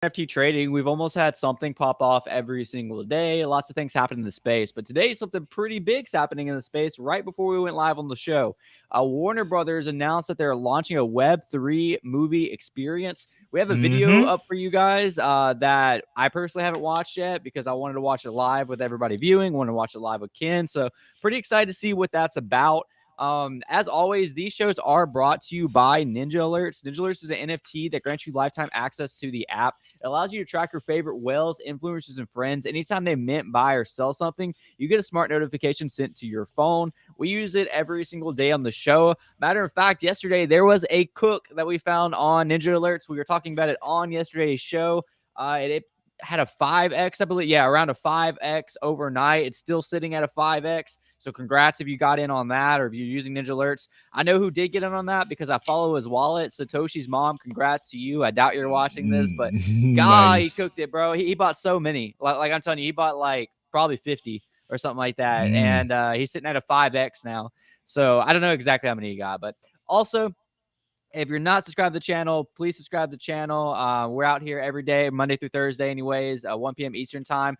NFT trading, we've almost had something pop off every single day. Lots of things happen in the space, but today something pretty big's happening in the space. Right before we went live on the show, Warner Brothers announced that they're launching a Web3 movie experience. We have a video Mm-hmm. up for you guys that I personally haven't watched yet because I wanted to watch it live with everybody viewing. Wanted to watch it live with Ken, so pretty excited to see what that's about. As always, these shows are brought to you by Ninjalerts. Ninjalerts is an NFT that grants you lifetime access to the app. It allows you to track your favorite whales, influencers, and friends. Anytime they mint, buy, or sell something, you get a smart notification sent to your phone. We use it every single day on the show. Matter of fact, yesterday there was a cook that we found on Ninjalerts. We were talking about it on yesterday's show. It had a 5x, I believe. Yeah, around a 5x overnight. It's still sitting at a 5x. So congrats if you got in on that or if you're using Ninjalerts. I know who did get in on that because I follow his wallet. Satoshi's mom, congrats to you. I doubt you're watching this, but God, he Nice. cooked it, bro. He bought so many. Like I'm telling you, he bought like probably 50 or something like that. Mm. And he's sitting at a 5x now. So I don't know exactly how many he got, but also if you're not subscribed to the channel, please subscribe to the channel. We're out here every day, Monday through Thursday, anyways, 1 p.m. Eastern time.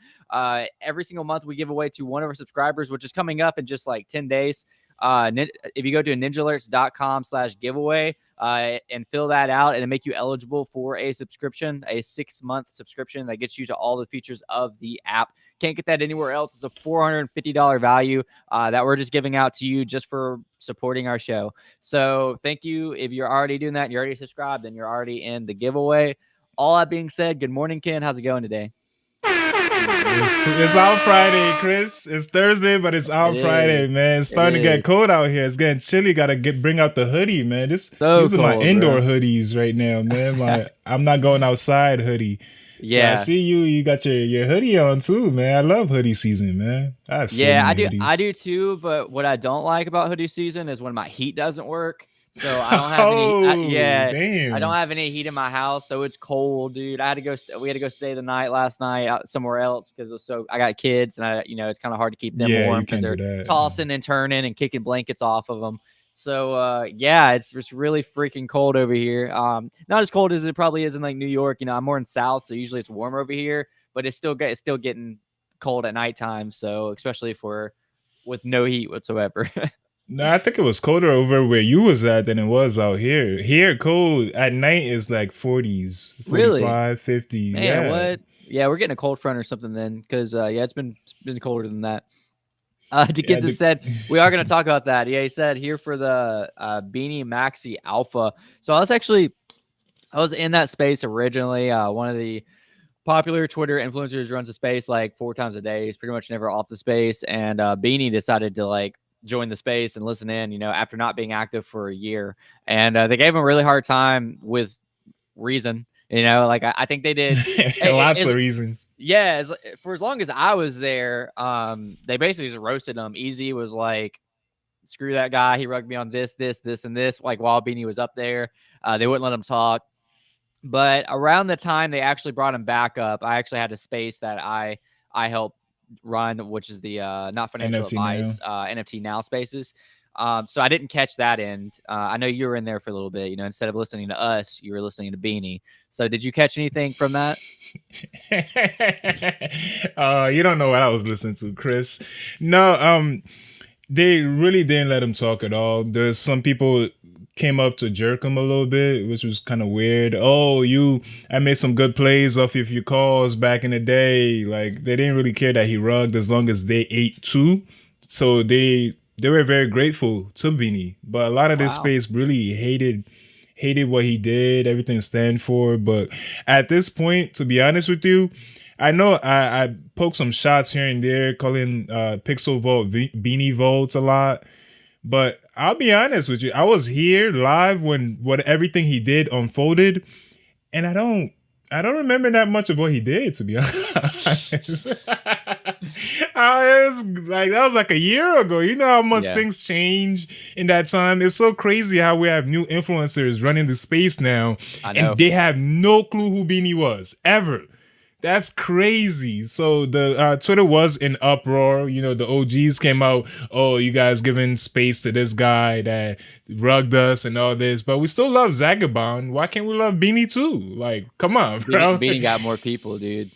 Every single month, we give away to one of our subscribers, which is coming up in just like 10 days. If you go to ninjalerts.com/giveaway and fill that out, and it make you eligible for a subscription, a 6-month subscription that gets you to all the features of the app. Can't get that anywhere else. It's a $450 value that we're just giving out to you just for supporting our show. So thank you. If you're already doing that and you're already subscribed, then you're already in the giveaway. All that being said, good morning, Ken. How's it going today? It's out Friday, Chris. It's Thursday, but it's It out Friday, is. man. It's It starting to get is. cold out here. It's getting chilly. Gotta bring out the hoodie, man. So These are my cold, indoor bro. hoodies right now, man. My I'm not going outside hoodie. So I Yeah. see you. You got your hoodie on too, man. I love hoodie season, man. I have so Yeah, I many do. I hoodies. do too. But what I don't like about hoodie season is when my heat doesn't work. So I don't have any. Oh, Yeah, I don't damn. have any heat in my house, so it's cold, dude. I had to go. We had to go stay the night last night out somewhere else because it was so. I got kids, and it's kind of hard to keep them Yeah, warm you because can't do they're that. tossing and turning and kicking blankets off of them. So yeah, it's really freaking cold over here. Not as cold as it probably is in like New York. I'm more in South, so usually it's warmer over here, but it's still getting cold at nighttime. So especially for with no heat whatsoever. No, I think it was colder over where you was at than it was out here. Here, cold at night is like 40s, Really? 45, 50. Man, Yeah. what? Yeah, we're getting a cold front or something then, because yeah, it's been colder than that. Yeah. Dickinson said we are going to talk about that. Yeah, he said here for the Beanie Maxi Alpha. So I was in that space originally. One of the popular Twitter influencers runs a space like 4 times a day. He's pretty much never off the space, and Beanie decided to like join the space and listen in. After not being active for a year, and they gave him a really hard time with reason. Like I think they did. Lots of reason. Yeah, for as long as I was there, they basically just roasted him. Easy was like, screw that guy. He rugged me on this, this, this, and this. Like while Beanie was up there, they wouldn't let him talk. But around the time they actually brought him back up, I actually had a space that I helped run, which is the not financial NFT now. advice NFT now spaces. So I didn't catch that end. I know you were in there for a little bit. Instead of listening to us, you were listening to Beanie. So did you catch anything from that? You don't know what I was listening to, Chris. No, they really didn't let him talk at all. There's some people came up to jerk him a little bit, which was kind of weird. Oh, I made some good plays off of your calls back in the day. Like they didn't really care that he rugged as long as they ate too. So they were very grateful to Beanie. But a lot of this Wow. space really hated what he did, everything stand for. But at this point, to be honest with you, I know I poke some shots here and there, calling Pixel Vault Beanie Vaults a lot. But I'll be honest with you, I was here live when everything he did unfolded, and I don't remember that much of what he did, to be honest. It's like that was like a year ago. You know how much Yeah, things change in that time. It's so crazy how we have new influencers running the space now, I and know. they have no clue who Beanie was ever. That's crazy. So the Twitter was in uproar. You know, the OGs came out. Oh, you guys giving space to this guy that rugged us and all this, but we still love Zagabond. Why can't we love Beanie too? Like, come on, Beanie, bro. Beanie got more people, dude.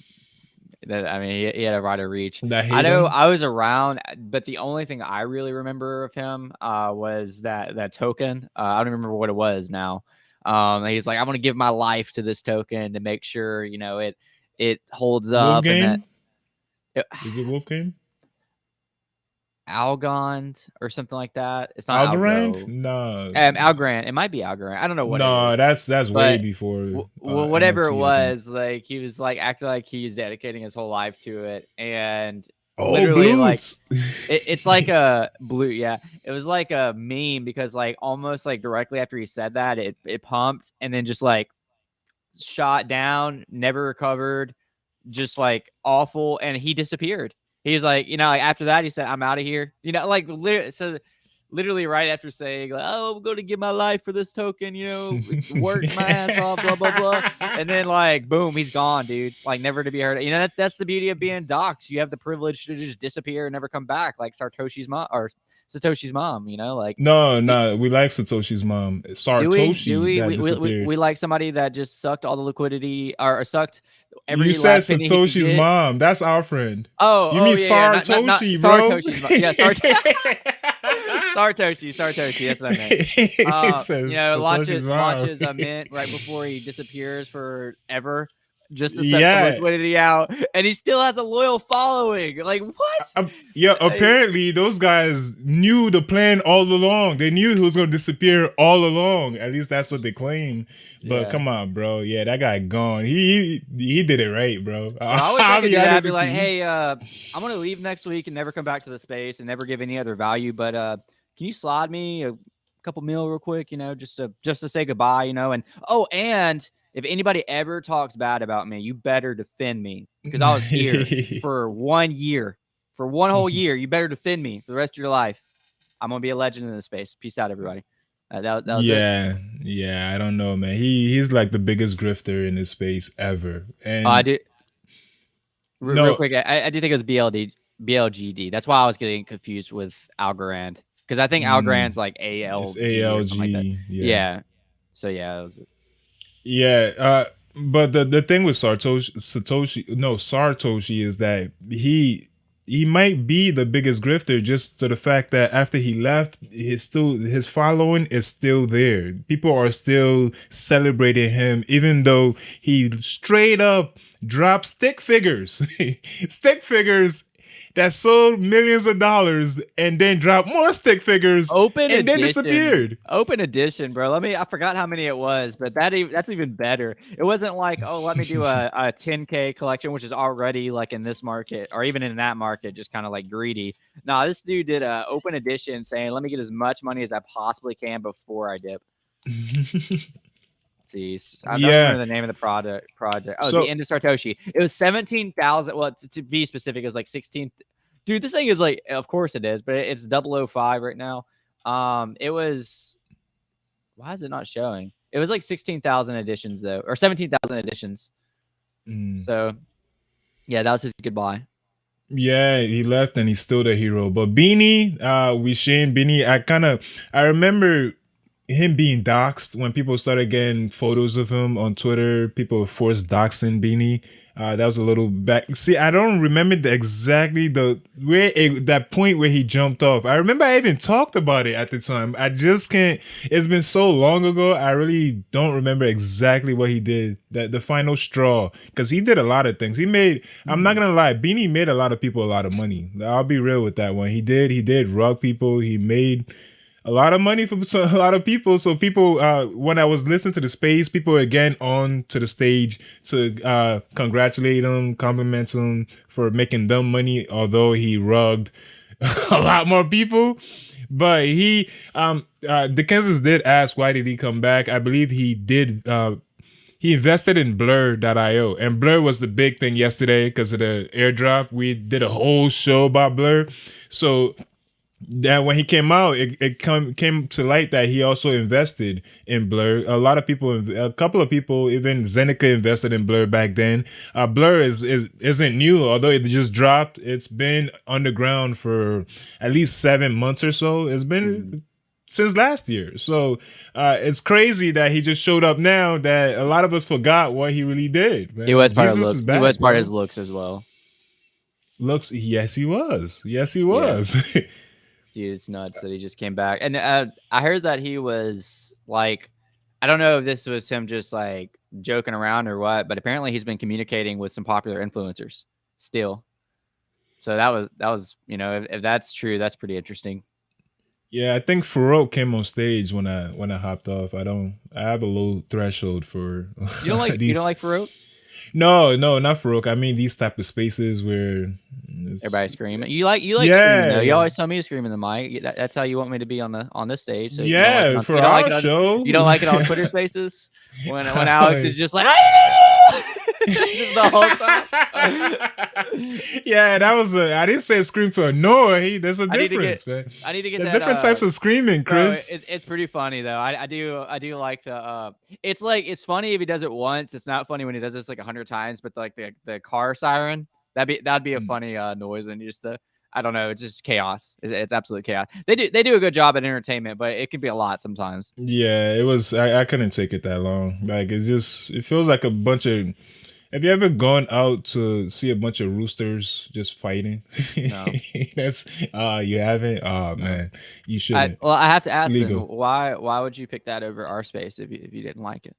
That I mean, he had a wider reach. That I hate know him. I was around, but the only thing I really remember of him was that token. I don't remember what it was now. He's like, I want to give my life to this token to make sure it holds Wolf up, and that game? Is it Wolf game? Algond or something like that. It's not Algorand? Algo. No, Algorand. It might be Algorand. I don't know what it no, is, that's way but before whatever it NFT, I think. was, like he was like acting like he was dedicating his whole life to it, and Oh, literally like Bloods. it's like a blue, yeah. It was like a meme because like almost like directly after he said that, it pumped and then just like shot down, never recovered, just like awful, and he disappeared. He's like, like after that, he said, "I'm out of here." Like literally, so literally right after saying, like, "Oh, I'm going to give my life for this token," worked my ass off, blah blah blah, and then like, boom, he's gone, dude. Like never to be heard. That's the beauty of being doxxed. You have the privilege to just disappear and never come back, like Satoshi's mom or Satoshi's mom. Like. No, no, we like Satoshi's mom. Do we? Do Sartoshi we? that We disappeared. like somebody that just sucked all the liquidity or sucked You every said last penny he could Satoshi's get. mop. That's our friend. Oh, You oh mean yeah, yeah. Not Sartoshi, bro? Sartoshi's mom. Yeah, Sartoshi. That's what I meant. It says Launches Satoshi's mom. launches a mint right before he disappears forever, just to suck some Yeah. liquidity out, and he still has a loyal following. Like what? Yeah, Like, apparently those guys knew the plan all along. They knew he was going to disappear all along. At least that's what they claim. But yeah. come on, bro. Yeah, that guy gone. He did it right, bro. Bro, I wish I I'll could be do that. I'd honest be with like, you. hey, I'm gonna leave next week and never come back to the space and never give any other value. But can you slide me a couple mil real quick? Just to say goodbye. And if anybody ever talks bad about me, you better defend me because I was here for 1 year, for one whole year. You better defend me for the rest of your life. I'm gonna be a legend in this space. Peace out, everybody. That was it. Yeah, yeah, I don't know, man. He's like the biggest grifter in this space ever. I And do. Real no, quick, I do think it was BLGD. That's why I was getting confused with Algorand because I think Algorand's like it's ALG or something like that. ALG, yeah. Yeah. So yeah, that was it. Yeah, but the thing with Sartoshi is that he might be the biggest grifter just to the fact that after he left, his following is still there. People are still celebrating him, even though he straight up dropped stick figures, stick figures that sold millions of dollars, and then dropped more stick figures, Open and then edition, disappeared. open edition, bro. I forgot how many it was, but that's even better. It wasn't like, oh, let me do a 10K collection, which is already like in this market or even in that market, just kind of like greedy. No, this dude did a open edition saying, let me get as much money as I possibly can before I dip. See, I don't Yeah. remember the name of the project. Oh, the So end of Sartoshi. It was 17,000. Well, to be specific, it was like 16. Dude, this thing is like, of course it is, but it's 005 right now. It was. Why is it not showing? It was like 16,000 editions though, or 17,000 editions. So, yeah, that was his goodbye. yeah, he left and he's still the hero. But Beanie, we Shane Beanie, I remember him being doxxed when people started getting photos of him on Twitter. People forced doxing Beanie. That was a little back. See, I don't remember exactly that point where he jumped off. I remember I even talked about it at the time. I just can't. It's been so long ago. I really don't remember exactly what he did. The final straw, because he did a lot of things. He made. I'm not gonna lie. Beanie made a lot of people a lot of money. I'll be real with that one. He did. He did rug people. He made a lot of money for a lot of people. So people, when I was listening to the space, people were getting on to the stage to congratulate him, compliment him for making them money, although he rugged a lot more people. But Dickensis did ask why did he come back. I believe he did. He invested in Blur.io, and Blur was the big thing yesterday because of the airdrop. We did a whole show about Blur. So that when he came out, came to light that he also invested in Blur. A lot of people, a couple of people, even Zeneca invested in Blur back then. Blur isn't new, although it just dropped. It's been underground for at least 7 months or so. It's Mhm. been since last year. So it's crazy that he just showed up now. That a lot of us forgot what he really did. He Man, was part of Jesus is looks. He was back, part of his bro. looks as well. Looks, yes, he was. Yes, he Yeah, was. dude, it's nuts that he just came back. And I heard that he was like, I don't know if this was him just like joking around or what, but apparently he's been communicating with some popular influencers still. So that was if that's true, that's pretty interesting. Yeah, I think Farouk came on stage when I hopped off. I have a low threshold for You don't these. like Farouk? No, no, not Farouk. I mean these type of spaces where it's, Everybody screaming. You like screaming though. You yeah, always tell me to scream in the mic. That's how you want me to be on this stage. So you don't like it yeah, on for you don't like our it on show. you don't like it on Twitter Spaces when Alex is just like just the whole time. Yeah, that was I didn't say scream to annoy. There's a I need to get difference, man. I need to get There's that different types of screaming, bro, Chris. it's pretty funny though. I do like the it's like it's funny if he does it once. It's not funny when he does this like 100 times, but like the car siren, that'd be a funny noise and just the I don't know, it's just chaos. It's absolute chaos. They do a good job at entertainment, but it can be a lot sometimes. Yeah, it was. I couldn't take it that long. Like it's just. It feels like a bunch of. Have you ever gone out to see a bunch of roosters just fighting? No. That's you haven't. Oh No. man, you I shouldn't. well, I have to It's ask then, illegal. why would you pick that over our space if you didn't like it?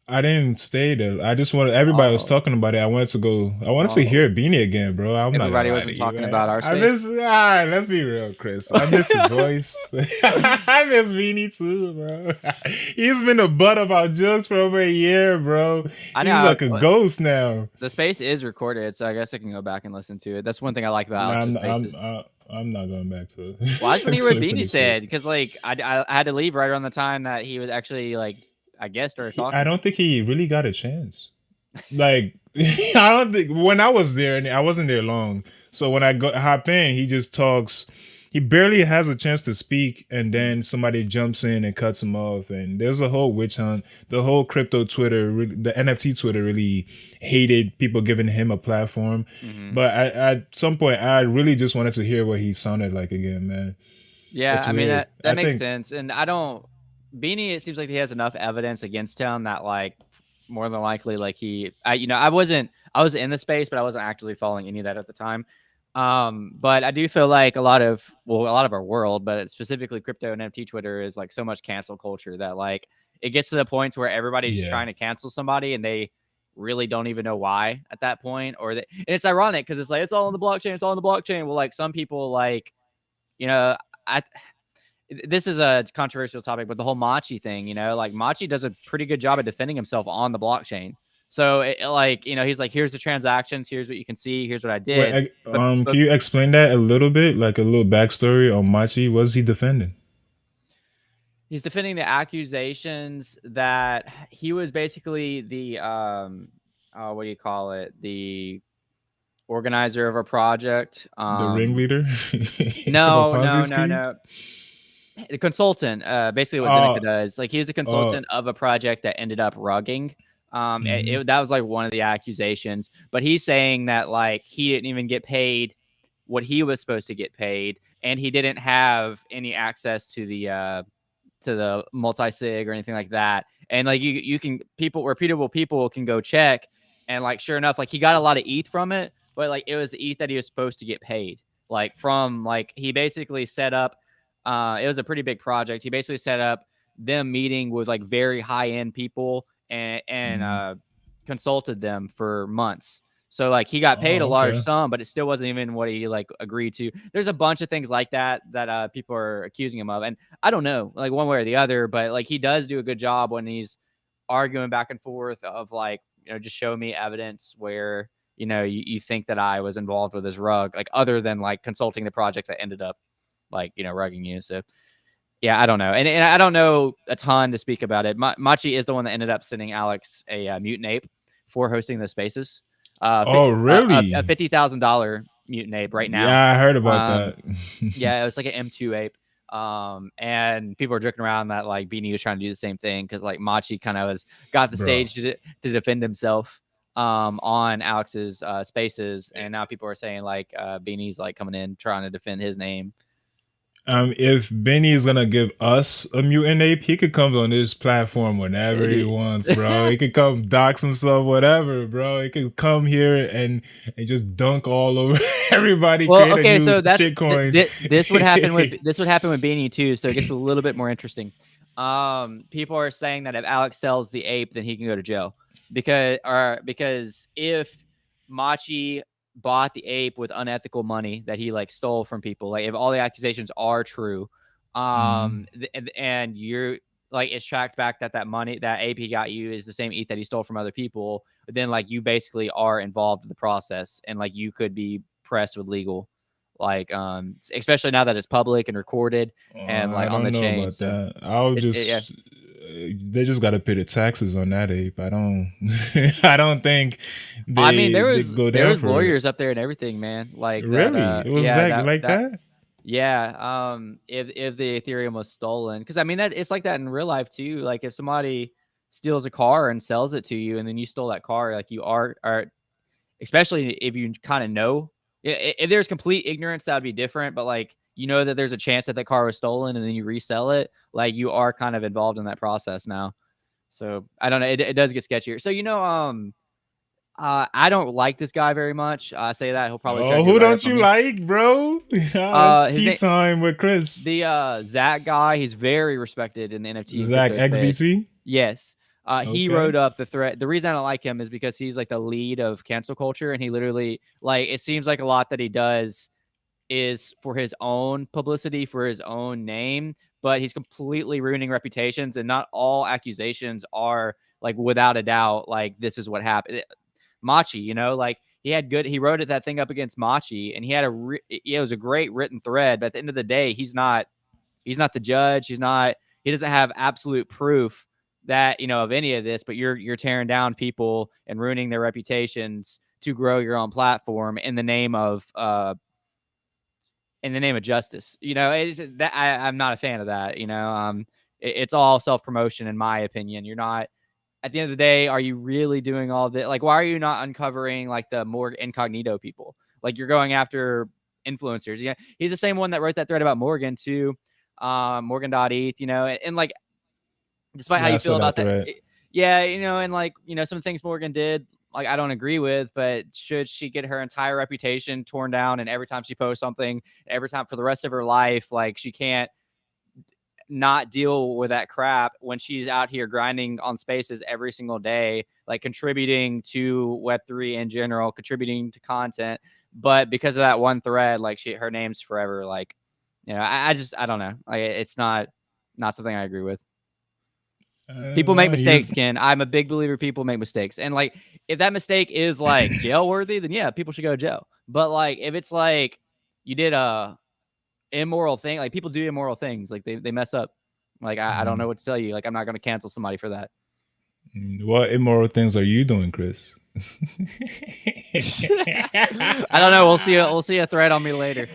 I didn't stay there. I just wanted. Everybody was Oh, talking about it. I wanted to go. I wanted to oh. hear Beanie again, bro. I'm not gonna Everybody lie to wasn't you, talking about man. our I space. miss. All right, let's be real, Chris. I miss his voice. I miss Beanie too, bro. He's been the butt of our jokes for over a year, bro. I He's know like a ghost now. the space is recorded, so I guess I can go back and listen to it. That's one thing I like about Nah, Alex's spaces. I'm not going back to Well, I just want to hear what listen Beanie to shit. said because, like, I had to leave right around the time that he was actually like, I guess, started I talking. don't think he really got a chance. Like I don't think when I was there, and I wasn't there long. So when I go hop in, he just talks. He barely has a chance to speak, and Mhm. then somebody jumps in and cuts him off. And there's a whole witch hunt. The whole crypto Twitter, the NFT Twitter, really hated people giving him a platform. Mhm. But at some point, I really just wanted to hear what he sounded like again, man. Yeah, It's I mean weird. that I makes think, sense, and I don't Beanie. It seems like he has enough evidence against him that like more than likely like I was in the space, but I wasn't actively following any of that at the time. But I do feel like a lot of our world, but specifically crypto and NFT Twitter is like so much cancel culture that like it gets to the point where everybody's yeah. trying to cancel somebody and they really don't even know why at that point, and it's ironic because it's like it's all on the blockchain, it's all on the blockchain. Well, like some people like you know I this is a controversial topic, but the whole Machi thing, like Machi does a pretty good job at defending himself on the blockchain. So like, he's like, here's the transactions, here's what you can see, here's what I did. But Can you explain that a little bit, like a little backstory on Machi? What's he defending? he's defending the accusations that he was basically the what do you call it? The organizer of a project. The ringleader of a No, Ponzi no, no, scheme? no. The consultant, basically what Uh, Zeneca does, like he was a uh, consultant of a project that ended up rugging. mhm. That was like one of the accusations, but he's saying that like he didn't even get paid what he was supposed to get paid, and he didn't have any access to the multi-sig or anything like that. And like you can reputable people can go check, and like sure enough, like he got a lot of ETH from it, but like it was the ETH that he was supposed to get paid. Like from like he basically set up it was a pretty big project. He basically set up them meeting with like very high end people and Mhm. consulted them for months. So like he got paid a Oh, large okay. sum, but it still wasn't even what he like agreed to. There's a bunch of things like that that people are accusing him of, and I don't know, like one way or the other, but like he does do a good job when he's arguing back and forth of like, just show me evidence where, you think that I was involved with this rug, like other than like consulting the project that ended up like, rugging you. So yeah, I don't know. And I don't know a ton to speak about it. Machi is the one that ended up sending Alex a mutant ape for hosting the spaces. Oh, A really? $50,000 mutant ape right now. Yeah, I heard about Um, that. yeah, it was like an M2 ape. And people are joking around that like Beanie was trying to do the same thing because like Machi kind of got the Bro. stage to defend himself on Alex's spaces, and now people are saying like Beanie's like coming in trying to defend his name. If Benny is gonna give us a mutant ape, he could come on this platform whenever he wants, bro. He could come dox himself, whatever, bro. He could come here and just dunk all over everybody, Well, create a okay, new so that's shitcoin. this would happen with Beanie too. So it gets a little bit more interesting. People are saying that if Alex sells the ape, then he can go to jail because if Machi bought the ape with unethical money that he like stole from people, like if all the accusations are true, and you're like it's tracked back that money that ape he got you is the same ETH that he stole from other people, then like you basically are involved in the process and like you could be pressed with legal, like especially now that it's public and recorded and I like on the don't know chain. about So that. I'll yeah. just they just gotta pay the taxes on that ape. I don't I don't think I mean, they go there down was for it. lawyers up there and everything, man. Like that. Really? It was Yeah, like that? yeah. If the Ethereum was stolen, because I mean that it's like that in real life too. Like if somebody steals a car and sells it to you, and then you stole that car, like you are especially if you kind of know. If there's complete ignorance, that would be different. But like you know that there's a chance that the car was stolen, and then you resell it, like you are kind of involved in that process now. So I don't know. It does get sketchier. So I don't like this guy very much. I say that he'll probably try Oh, to get who right up don't on you me. like, bro? That's His tea name, time with Chris. the Zach guy, he's very respected in the NFT and Zach crypto space. XBT. Yes. He Okay. wrote up the thread. The reason I don't like him is because he's like the lead of cancel culture, and he literally like it seems like a lot that he does is for his own publicity, for his own name, but he's completely ruining reputations, and not all accusations are like without a doubt like this is what happened. Machi, like he wrote it that thing up against Machi, and he had it was a great written thread, but at the end of the day, he's not the judge. He doesn't have absolute proof that, of any of this, but you're tearing down people and ruining their reputations to grow your own platform in the name of justice. It's that I'm not a fan of that. It's all self promotion, in my opinion. You're not. At the end of the day, are you really doing all this? Like, why are you not uncovering like the more incognito people? Like, you're going after influencers. Yeah, he's the same one that wrote that thread about Morgan too, Morgan.eth. And like, despite how Yeah, I you saw feel about that that, thread. yeah, and like, some things Morgan did, like I don't agree with, but should she get her entire reputation torn down and every time she posts something, every time for the rest of her life, like she can't not deal with that crap when she's out here grinding on spaces every single day, like contributing to Web3 in general, contributing to content. But because of that one thread, like her name's forever. Like, I don't know. Like, it's not something I agree with. People make Well, mistakes, Ken. I'm a big believer people make mistakes. And like, if that mistake is like jail worthy, then yeah, people should go to jail. But like, if it's like you did a immoral thing, like people do immoral things, like they mess up. Like, I don't know what to tell you. Like, I'm not going to cancel somebody for that. what immoral things are you doing, Chris? I don't know. We'll see a thread on me later.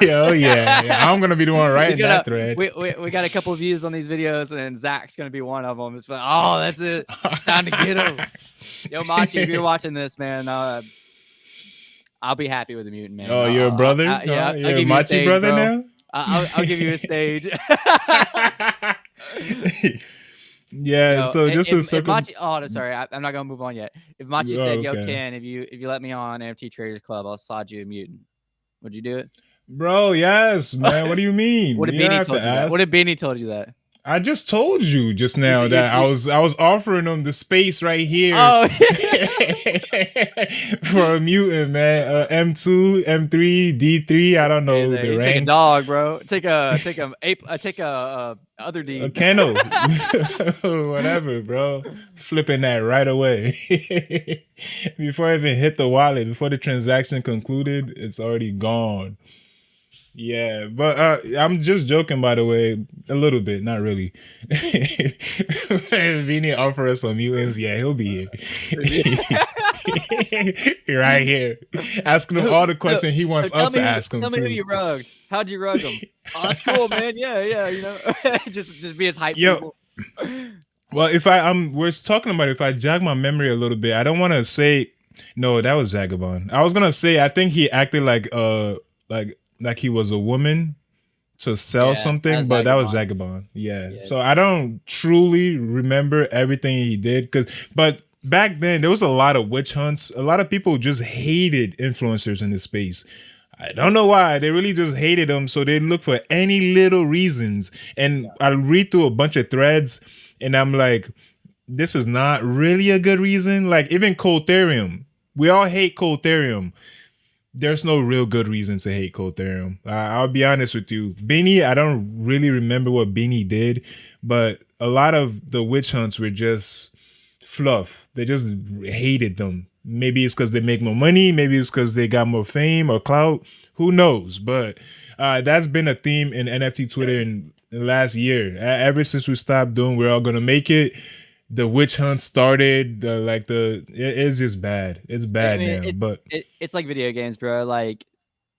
Oh yeah. I'm gonna be the one writing that thread. We got a couple of views on these videos, and Zach's gonna be one of them. It's like, oh, that's it. It's time to get him. Yo, Machi, if you're watching this, man, I'll be happy with the mutant, man. Oh, you're a brother? Yeah, I'll You're a give you a Machi stage, brother bro. now? I'll give you a stage. Yeah, Yo, so just to if circle. Machi, sorry, I'm not gonna move on yet. If Machi Oh, said, "Yo, okay. Ken, if you let me on NFT Traders Club, I'll slide you a mutant," would you do it? Bro, yes, man. What do you mean? What if You don't Beanie have to told you that? What ask. if Beanie told you that? I just told you just now that I was offering them the space right here Oh, for a mutant, man. M2, M3, D3. I don't hey, know there, the you take a ranks. dog, bro. Take a ape. Take a other A D. kennel, whatever, bro. Flipping that right away before I even hit the wallet. Before the transaction concluded, it's already gone. Yeah, but I'm just joking, by the way, a little bit, not really. If Vini offer us some mutants, yeah, he'll be here. Right here, asking him all the questions he wants us to ask him tell me who too. you rugged. How'd you rug him? Oh, that's cool, man. Yeah, yeah. You know, just be as hype Yo, people. well, if we're talking about if I jog my memory a little bit, I don't want to say no, that was Zagabond. I was gonna say I think he acted like he was a woman to sell Yeah, something, that's but that was Zagabond. Zagabond. Yeah. Yeah, So I don't truly remember everything he did but back then there was a lot of witch hunts. A lot of people just hated influencers in this space. I don't know why. They really just hated them. So they look for any little reasons. And I read through a bunch of threads and I'm like, this is not really a good reason. Like even Coltharium. We all hate Coltharium. There's no real good reason to hate Coltharium. I'll be honest with you. Beanie, I don't really remember what Beanie did, but a lot of the witch hunts were just fluff. They just hated them. Maybe it's because they make more money. Maybe it's because they got more fame or clout. Who knows? But that's been a theme in NFT Twitter in the last year. Ever since we stopped doing We're All Gonna Make It, the witch hunt started. It's just bad. It's I bad mean, now. But it's like video games, bro. Like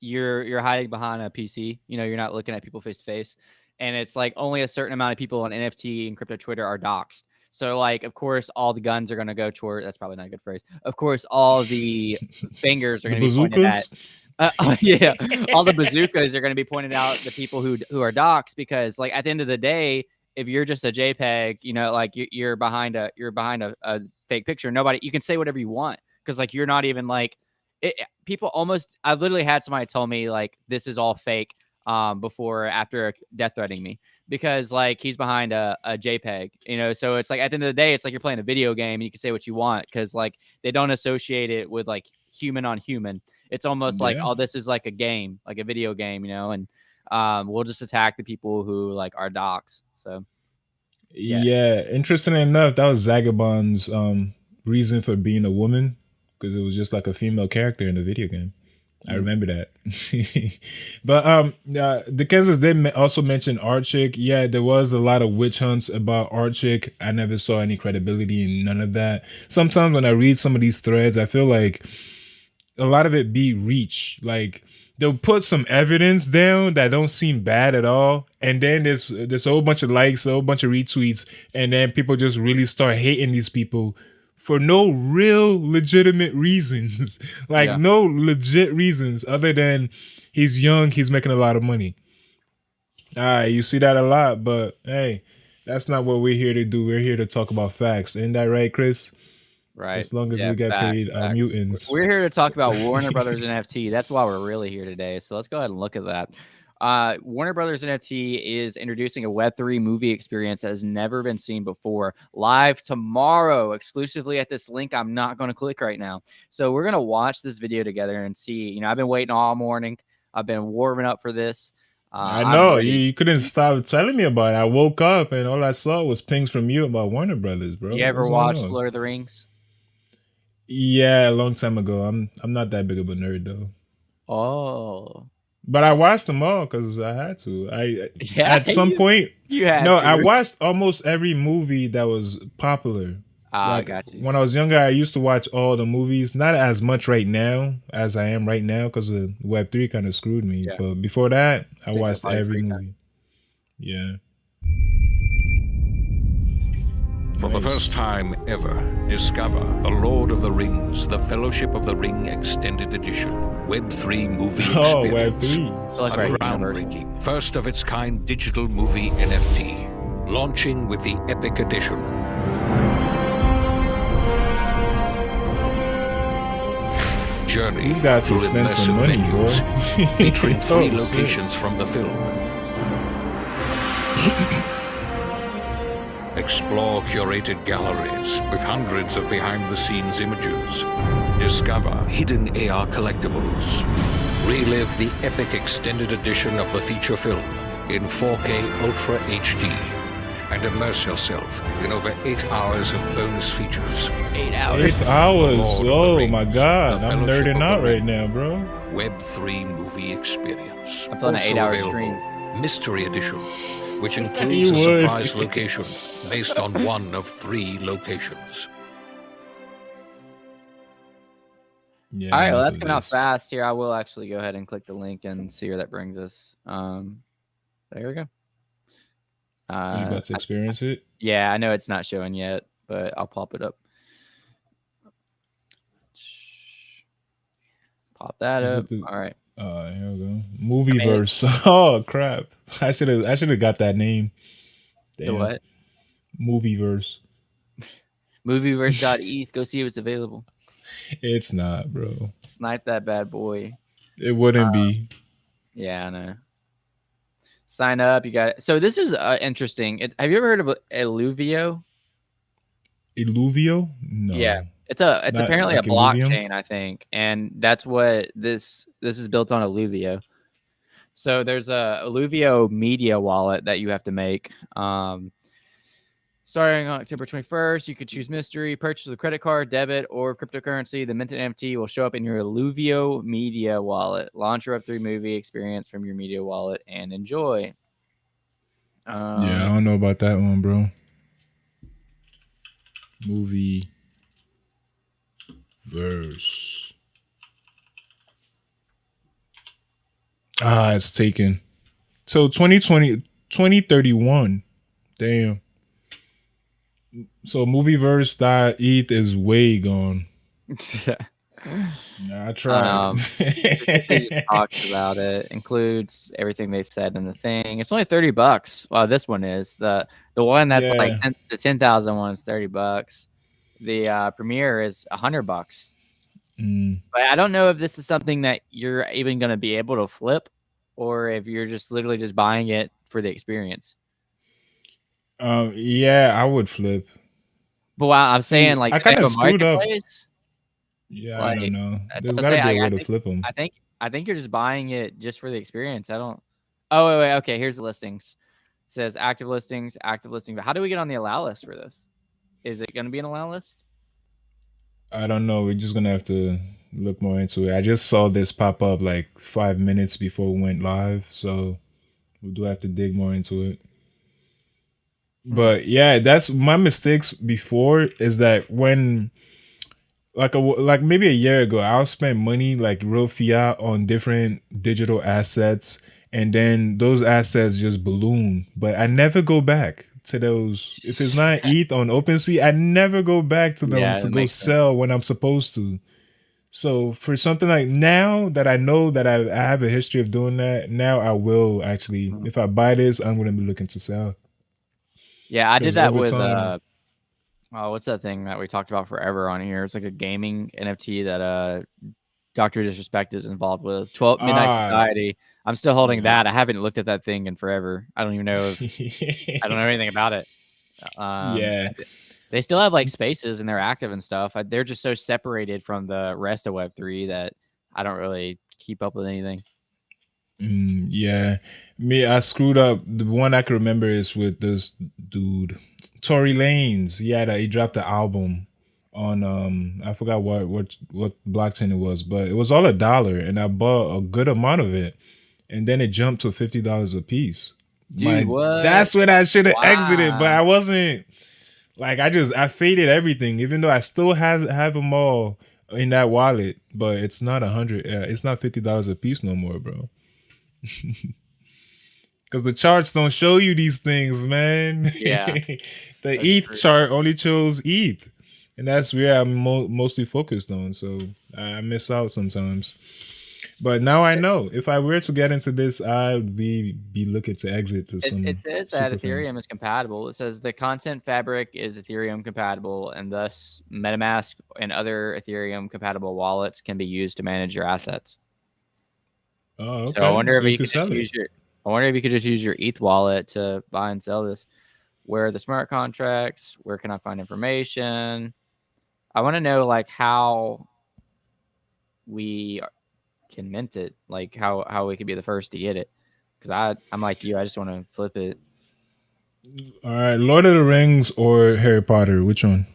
you're hiding behind a PC. You know, you're not looking at people face to face, and it's like only a certain amount of people on NFT and crypto Twitter are doxxed. So like, of course, all the guns are gonna go toward. That's probably not a good phrase. Of course, all the fingers are the gonna be pointed at. bazookas. Yeah, all the bazookas are going to be pointed out the people who are docs, because like at the end of the day, if you're just a JPEG, you know, like you're behind a fake picture. Nobody, you can say whatever you want, because like you're not even like people almost. I've literally had somebody tell me like this is all fake before after death threatening me, because like he's behind a JPEG, you know. So it's like at the end of the day, it's like you're playing a video game and you can say what you want, because like they don't associate it with like human on human. It's almost like, Yeah. oh, this is like a game, like a video game, you know, and we'll just attack the people who like are docs. So Yeah. Interesting enough, that was Zagabond's reason for being a woman, because it was just like a female character in the video game. I remember that. But the Kansas did also mention Archick. Yeah, there was a lot of witch hunts about Archick. I never saw any credibility in none of that. Sometimes when I read some of these threads, I feel like a lot of it be reach. Like they'll put some evidence down that don't seem bad at all, and then there's a whole bunch of likes, a whole bunch of retweets, and then people just really start hating these people for no real legitimate reasons. Like no legit reasons other than he's young, he's making a lot of money. You see that a lot, but hey, that's not what we're here to do. We're here to talk about facts. Isn't that right, Chris? right, As long as we get paid, mutants. We're here to talk about Warner Brothers NFT. That's why we're really here today. So let's go ahead and look at that. Warner Brothers NFT is introducing a Web3 movie experience that has never been seen before, live tomorrow, exclusively at this link I'm not going to click right now. So we're going to watch this video together and see. You know, I've been waiting all morning. I've been warming up for this. I know you couldn't stop telling me about it. I woke up and all I saw was pings from you about Warner Brothers, bro. You ever watched Lord of the Rings? Yeah, a long time ago. I'm not that big of a nerd though. Oh, but I watched them all because I had to. At some point you had no, to. I watched almost every movie that was popular. Like, got you. When I was younger, I used to watch all the movies. Not as much right now as I am right now because of Web3 kind of screwed me. Yeah. But before that, I watched every movie. Yeah. For the first time ever, discover The Lord of the Rings, The Fellowship of the Ring Extended Edition. Web3 movie experience. Oh, Web3. Like a groundbreaking, first of its kind digital movie NFT. Launching with the Epic Edition. Journey These guys through spend immersive some money, menus, bro. featuring 3 locations from the film. Explore curated galleries with hundreds of behind-the-scenes images. Discover hidden AR collectibles. Relive the epic extended edition of the feature film in 4K Ultra HD. And immerse yourself in over 8 hours of bonus features. 8 hours? 8 hours? Oh my God. I'm nerding out right now, bro. Web3 movie experience. I'm feeling an 8-hour stream. Mystery Edition, which includes a surprise location based on one of 3 locations. Yeah, All right, well, enough that's of coming out this. fast here. I will actually go ahead and click the link and see where that brings us. There we go. You about to experience it? Yeah, I know it's not showing yet, but I'll pop it up. Pop that Is up. it the? All right. Here we go. I mean, Movieverse. Oh crap! I should have got that name. the Damn. what? Movieverse. Movieverse.eth. Go see if it's available. It's not, bro. Snipe that bad boy. It wouldn't be. Yeah, I know. Sign up. You got it. So this is interesting. Have you ever heard of Illuvio? Illuvio? Yeah, No. it's Not apparently a like Illuvium? blockchain, I think, and that's what this is built on Illuvio. So there's a Illuvio media wallet that you have to make. Starting on October 21st, you could choose mystery, purchase a credit card, debit, or cryptocurrency. The minted NFT will show up in your Illuvio media wallet. Launch your Web3 movie experience from your media wallet and enjoy. Yeah, I don't know about that one, bro. Movie verse. It's taken. So 2020, 2031. Damn. So movieverse.eth is way gone. Nah, I tried. They just talks about it, includes everything they said in the thing. It's only $30. Well, this one is the one that's like Yeah. the 10,000 one is $30. The premiere is $100. But I don't know if this is something that you're even going to be able to flip, or if you're just literally just buying it for the experience. Yeah, I would flip. But while I'm saying, See, like, I if they kind have of a screwed up. marketplace, Yeah, I don't like, know. that's There's what I'm got to saying. be a Like, way to flip them. I think you're just buying it just for the experience. I don't. Oh wait. Okay, here's the listings. It says active listings, active listing. But how do we get on the allow list for this? Is it going to be an allow list? I don't know. We're just gonna have to look more into it. I just saw this pop up like 5 minutes before we went live, so we do have to dig more into it. But yeah, that's my mistakes before is that when like maybe a year ago, I'll spend money like real fiat on different digital assets, and then those assets just balloon. But I never go back to those. If it's not ETH on OpenSea, I never go back to them Yeah, to that go makes sense. sell when I'm supposed to. So for something like now that I know that I have a history of doing that, now I will actually, if I buy this, I'm going to be looking to sell. Yeah, I did Because that over with time, what's that thing that we talked about forever on here? It's like a gaming NFT that Dr. Disrespect is involved with. 12 Midnight Society. I'm still holding yeah. that. I haven't looked at that thing in forever. I don't even know if I don't know anything about it. Yeah. They still have like spaces and they're active and stuff. They're just so separated from the rest of Web3 that I don't really keep up with anything. Yeah, me, I screwed up. The one I can remember is with this dude, Tory Lanez. He dropped the album on I forgot what blockchain it was, but it was all $1, and I bought a good amount of it, and then it jumped to $50 a piece. Dude, what? That's when I should have exited, but Wow. I wasn't. Like I faded everything, even though I still have them all in that wallet, but it's not 100. It's not $50 a piece no more, bro. Because the charts don't show you these things, man. Yeah, The that's ETH true. chart only shows ETH, and that's where I'm mostly focused on. So I miss out sometimes. But now I know if I were to get into this, I'd be looking to exit to It some says that super fan. Ethereum is compatible. It says the content fabric is Ethereum compatible, and thus MetaMask and other Ethereum compatible wallets can be used to manage your assets. Oh, okay. So I wonder if So you you can could just sell it. use your ETH wallet to buy and sell this. Where are the smart contracts? Where can I find information? I want to know like how we can mint it, like how we could be the first to get it. Because I'm like you, I just want to flip it. All right, Lord of the Rings or Harry Potter? Which one?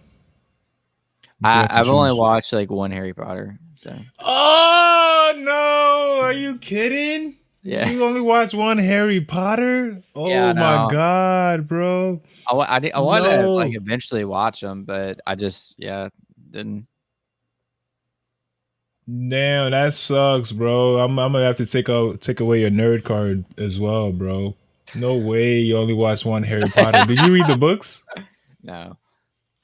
If you had to I've only choose. watched like one Harry Potter, so Oh no! Are you kidding? yeah. You only watch one Harry Potter? Yeah, Oh my no. god, bro! I want to like No. eventually watch them, but I just didn't. Damn, that sucks, bro. I'm gonna have to take away your nerd card as well, bro. No way you only watched one Harry Potter. Did you read the books? No,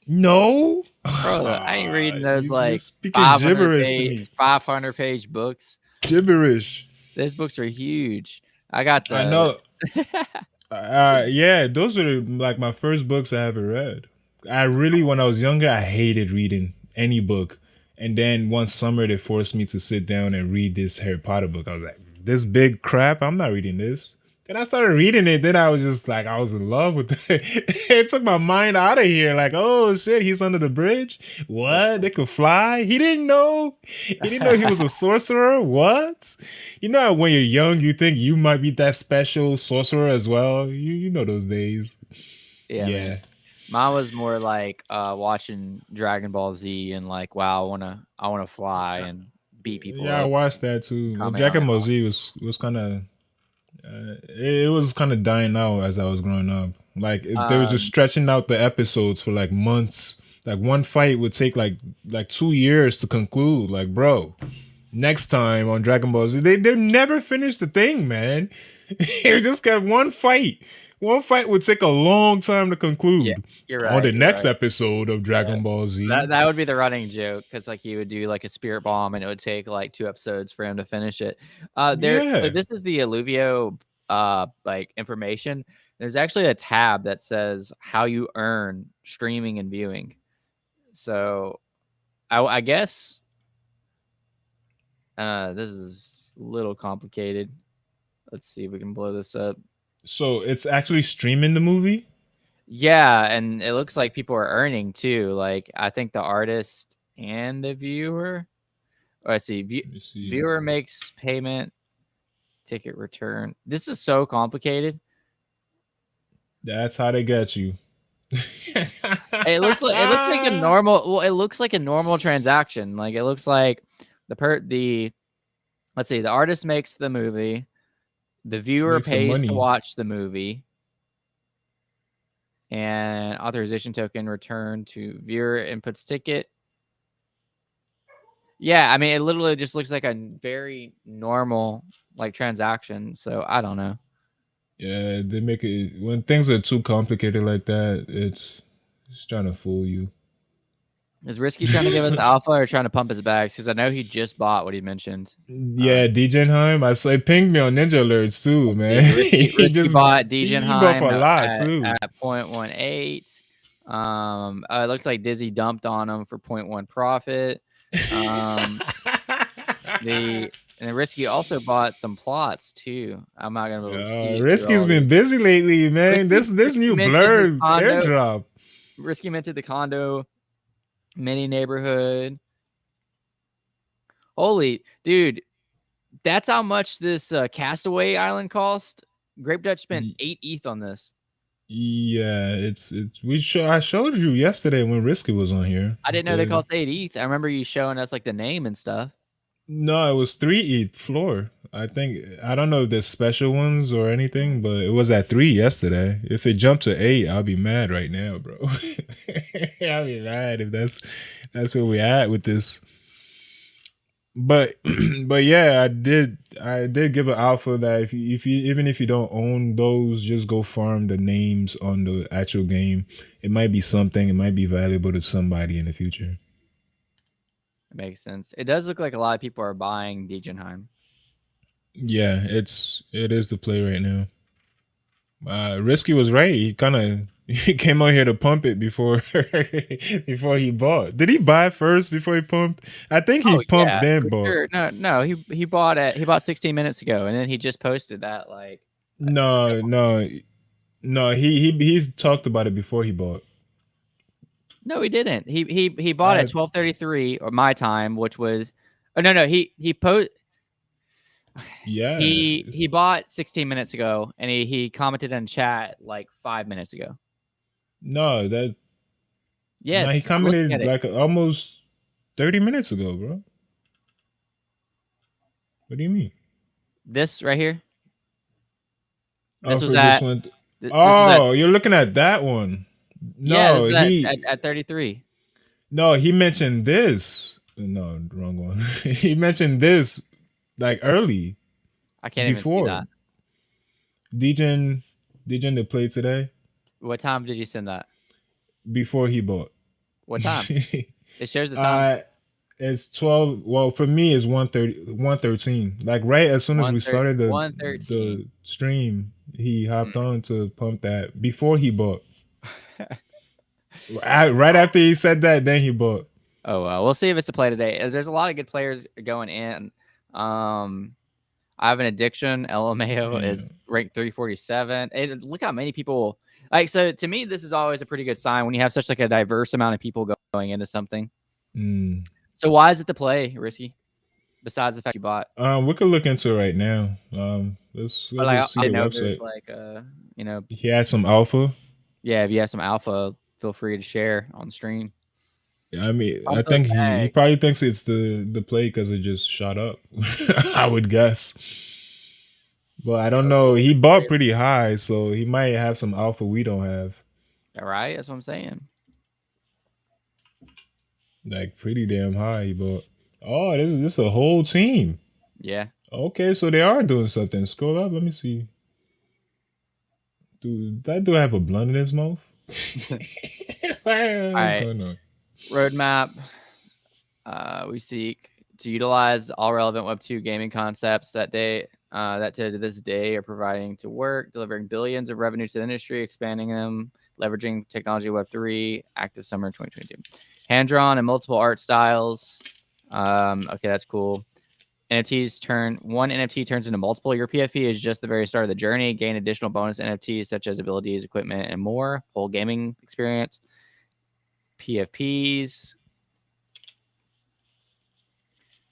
No. bro, I ain't reading those You're like speaking gibberish to me. 500 page books. Gibberish. Those books are huge. I got I the know. Yeah, those are like my first books I ever read. I really, when I was younger, I hated reading any book. And then one summer, they forced me to sit down and read this Harry Potter book. I was like, this big crap, I'm not reading this. Then I started reading it. Then I was just like, I was in love with it. It took my mind out of here. Like, oh shit, he's under the bridge. What? They could fly? He didn't know. He didn't know he was a sorcerer. What? You know, how when you're young, you think you might be that special sorcerer as well. You know those days. yeah, Yeah. man. Mine was more like watching Dragon Ball Z and like, wow, I wanna fly and beat people Yeah, I up. watched that too. But Dragon Kamehameha. Ball Z was kind of it was kind of dying out as I was growing up. Like they were just Um, stretching out the episodes for like months. Like one fight would take like 2 years to conclude. Like, bro, next time on Dragon Ball Z, they never finished the thing, man. They just got one fight. One fight would take a long time to yeah, conclude. you're On the right. You're next right. episode of Yeah. Dragon Ball That Z. that would be the running joke because like he would do like a spirit bomb and it would take like 2 episodes for him to finish it. So Yeah. this is the Alluvio like information. There's actually a tab that says how you earn streaming and viewing. So I guess this is a little complicated. Let's see if we can blow this up. So it's actually streaming the movie. Yeah, and it looks like people are earning too. Like I think the artist and the viewer. Oh, I see. Let me see. Viewer makes payment, ticket return. This is so complicated. That's how they get you. It looks like a normal. Well, it looks like a normal transaction. Like it looks like the let's see. The artist makes the movie. The viewer Make some pays to money. watch the movie. And authorization token return to viewer inputs ticket. Yeah, I mean, it literally just looks like a very normal like transaction. So I don't know. Yeah, they make it when things are too complicated like that. It's trying to fool you. Is Risky trying to give us the alpha or trying to pump his bags? Because I know he just bought what he mentioned. Yeah, Degenheim. I saw it pinged me on Ninjalerts too, man. Risky bought he bought for a Degenheim lot too. at 0.18. It looks like Dizzy dumped on him for 0.1 profit. And Risky also bought some plots too. I'm not gonna be able to see it. Risky's been busy lately, man. This Risky new minted his blur condo. airdrop. Risky minted the condo mini neighborhood. Holy dude, that's how much this Castaway Island cost. Grape Dutch spent 8 ETH on this. Yeah, it's I showed you yesterday when Risky was on here. I didn't know they cost 8 ETH. I remember you showing us like the name and stuff. No, it was 3 ETH floor. I don't know if there's special ones or anything, but it was at 3 yesterday. If it jumped to 8, I'll be mad right now, bro. I'll be mad if that's where we're at with this. But but yeah, I did give an alpha that if you even if you don't own those, just go farm the names on the actual game. It might be something. It might be valuable to somebody in the future. It makes sense. It does look like a lot of people are buying Degenheim. Yeah, it is the play right now. Risky was right. He came out here to pump it before before he bought. Did he buy first before he pumped? I think he pumped then bought. Sure. No, he bought it. He bought 16 minutes ago, and then he just posted that like. No. He's talked about it before he bought. No, he didn't. He bought at 12:33 or my time, which was. Oh no, he Yeah. He bought 16 minutes ago, and he commented in chat like 5 minutes ago. No, that. Yes, No, he commented like almost 30 minutes ago, bro. What do you mean? This right here. This was at. You're looking at that one. No, yeah, at 33. No, he mentioned this. No, wrong one. He mentioned this like early I can't even see before that. Degen Degen to play today What time did you send that? before he bought. What time? It shows the time. uh it's 12. Well, for me it's 1:13. Like right as soon as we started 113. the stream, he hopped on to pump that before he bought. Right after he said that, then he bought. Oh well, we'll see if it's a play today. There's a lot of good players going in. I have an addiction. LMAO Yeah. is ranked 347. And look how many people like. So to me, this is always a pretty good sign when you have such like a diverse amount of people going into something. Mm. So why is it the play risky? Besides the fact you bought, We could look into it right now. Let's but go like see I the know there's website. like you know, He has some alpha. yeah. If you have some alpha, feel free to share on the stream. I mean, I Pump those think he bags. probably thinks it's the play because it just shot up. I would guess, but I don't know. He bought pretty high, so he might have some alpha we don't have. All right, that's what I'm saying. Like pretty damn high. He bought. Oh, this is a whole team. Yeah. Okay, so they are doing something. Scroll up. Let me see. Dude, that dude have a blunt in his mouth? What's Right. going on? Roadmap. We seek to utilize all relevant Web2 gaming concepts that to this day are providing to work, delivering billions of revenue to the industry, expanding them, leveraging technology Web3, active summer 2022. Hand drawn and multiple art styles. Okay, that's cool. One NFT turns into multiple. Your PFP is just the very start of the journey. Gain additional bonus NFTs such as abilities, equipment, and more. Whole gaming experience. PFPs.